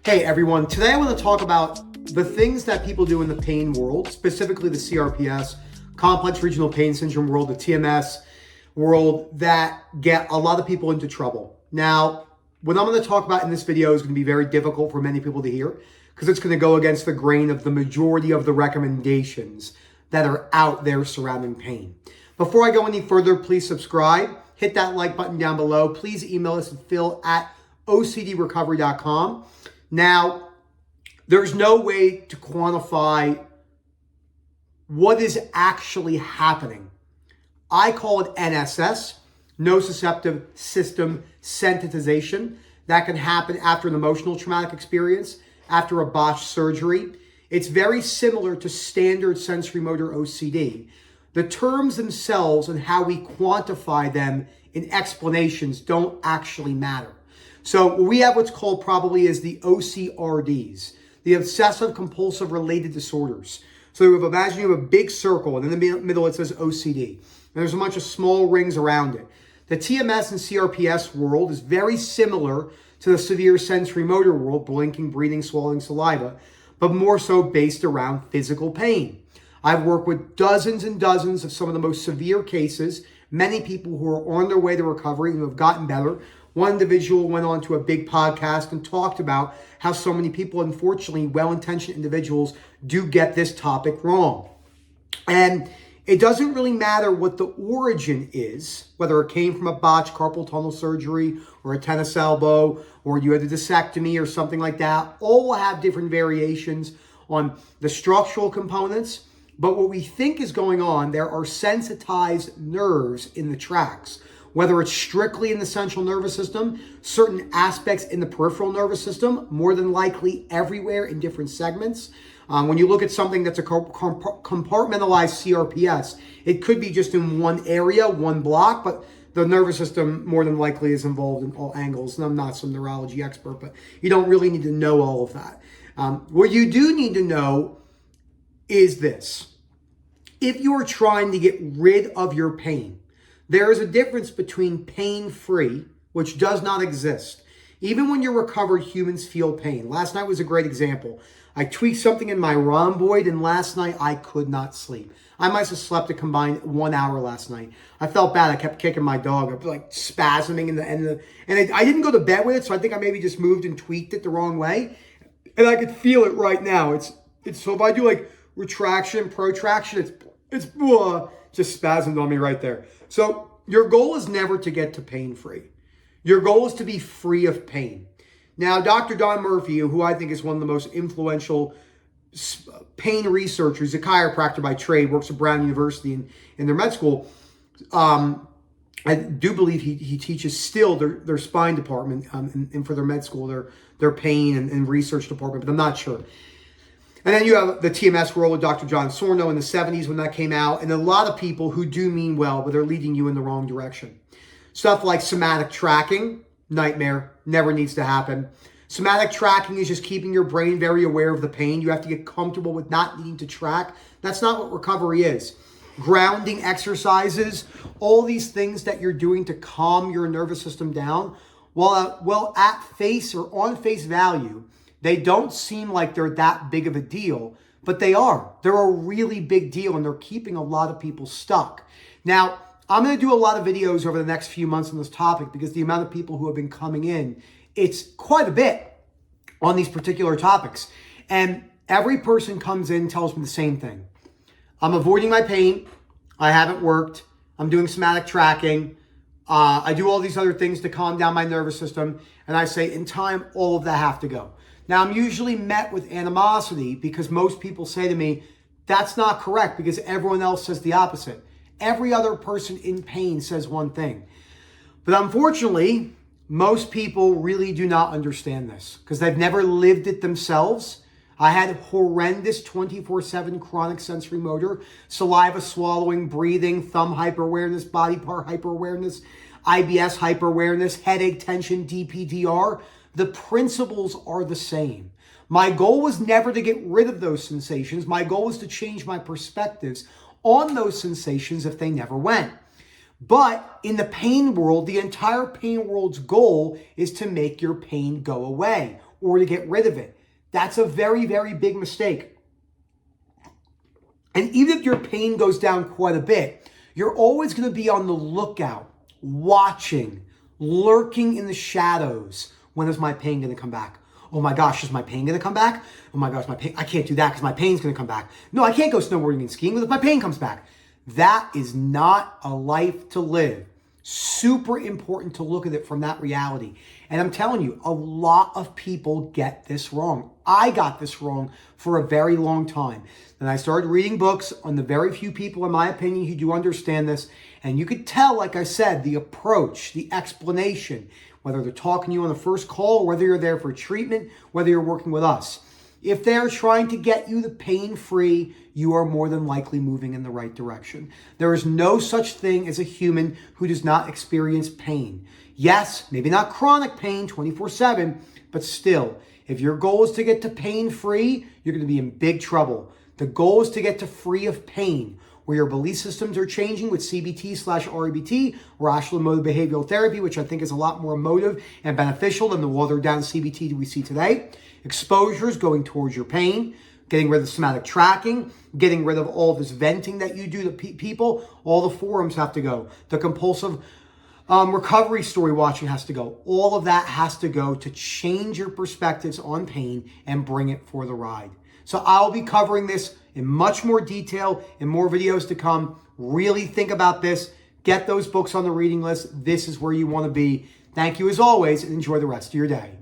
Hey everyone, today I want to talk about the things that people do in the pain world, specifically the CRPS, complex regional pain syndrome world, the TMS world, that get a lot of people into trouble. Now, what I'm going to talk about in this video is going to be very difficult for many people to hear because it's going to go against the grain of the majority of the recommendations that are out there surrounding pain. Before I go any further, please subscribe, hit that like button down below. Please email us at phil@ocdrecovery.com. Now, there's no way to quantify what is actually happening. I call it NSS, nociceptive system sensitization. That can happen after an emotional traumatic experience, after a botched surgery. It's very similar to standard sensory motor OCD. The terms themselves and how we quantify them in explanations don't actually matter. So we have what's called probably as the OCRDs, the obsessive compulsive related disorders. So imagine you have a big circle and in the middle it says OCD. And there's a bunch of small rings around it. The TMS and CRPS world is very similar to the severe sensory motor world, blinking, breathing, swallowing, saliva, but more so based around physical pain. I've worked with dozens and dozens of some of the most severe cases, many people who are on their way to recovery and who have gotten better. One individual went on to a big podcast and talked about how so many people, unfortunately, well-intentioned individuals, do get this topic wrong. And it doesn't really matter what the origin is, whether it came from a botched carpal tunnel surgery or a tennis elbow, or you had a discectomy or something like that. All will have different variations on the structural components. But what we think is going on, there are sensitized nerves in the tracts. Whether it's strictly in the central nervous system, certain aspects in the peripheral nervous system, more than likely everywhere in different segments. When you look at something that's a compartmentalized CRPS, it could be just in one area, one block, but the nervous system more than likely is involved in all angles. And I'm not some neurology expert, but you don't really need to know all of that. What you do need to know is this. If you're trying to get rid of your pain, there is a difference between pain-free, which does not exist. Even when you're recovered, humans feel pain. Last night was a great example. I tweaked something in my rhomboid, and last night I could not sleep. I might have slept a combined 1 hour last night. I felt bad. I kept kicking my dog. I was like spasming in the end. I didn't go to bed with it, so I think I maybe just moved and tweaked it the wrong way. And I could feel it right now. It's so if I do like retraction, protraction, it's just spasmed on me right there. So your goal is never to get to pain-free. Your goal is to be free of pain. Now, Dr. Don Murphy, who I think is one of the most influential pain researchers, a chiropractor by trade, works at Brown University in their med school. I do believe he teaches still their spine department and for their med school, their pain and research department, but I'm not sure. And then you have the TMS world with Dr. John Sorno in the 70s when that came out, and a lot of people who do mean well, but they're leading you in the wrong direction. Stuff like somatic tracking, nightmare, never needs to happen. Somatic tracking is just keeping your brain very aware of the pain. You have to get comfortable with not needing to track. That's not what recovery is. Grounding exercises, all these things that you're doing to calm your nervous system down, well, at face or on face value, they don't seem like they're that big of a deal, but they are. They're a really big deal, and they're keeping a lot of people stuck. Now, I'm going to do a lot of videos over the next few months on this topic because the amount of people who have been coming in, it's quite a bit on these particular topics. And every person comes in, tells me the same thing. I'm avoiding my pain. I haven't worked. I'm doing somatic tracking. I do all these other things to calm down my nervous system. And I say, in time, all of that have to go. Now, I'm usually met with animosity because most people say to me, that's not correct because everyone else says the opposite. Every other person in pain says one thing. But unfortunately, most people really do not understand this because they've never lived it themselves. I had horrendous 24/7 chronic sensory motor, saliva swallowing, breathing, thumb hyperawareness, body part hyperawareness, IBS hyperawareness, headache, tension, DPDR. The principles are the same. My goal was never to get rid of those sensations. My goal was to change my perspectives on those sensations if they never went. But in the pain world, the entire pain world's goal is to make your pain go away. or to get rid of it. That's a very, very big mistake. And even if your pain goes down quite a bit, you're always going to be on the lookout, watching, lurking in the shadows. When is my pain going to come back? Oh my gosh, is my pain going to come back? Oh my gosh, my pain, I can't do that because my pain's going to come back. No, I can't go snowboarding and skiing if my pain comes back. That is not a life to live. Super important to look at it from that reality. And I'm telling you, a lot of people get this wrong. I got this wrong for a very long time. And I started reading books on the very few people, in my opinion, who do understand this. And you could tell, like I said, the approach, the explanation, whether they're talking to you on the first call, whether you're there for treatment, whether you're working with us. If they're trying to get you the pain-free, you are more than likely moving in the right direction. There is no such thing as a human who does not experience pain. Yes, maybe not chronic pain 24/7, but still, if your goal is to get to pain-free, you're going to be in big trouble. The goal is to get to free of pain, where your belief systems are changing with CBT/REBT, rational emotive behavioral therapy, which I think is a lot more emotive and beneficial than the watered down CBT that we see today. Exposures going towards your pain, getting rid of somatic tracking, getting rid of all this venting that you do to people. All the forums have to go. The compulsive recovery story watching has to go. All of that has to go to change your perspectives on pain and bring it for the ride. So I'll be covering this in much more detail in more videos to come. Really think about this. Get those books on the reading list. This is where you want to be. Thank you as always, and enjoy the rest of your day.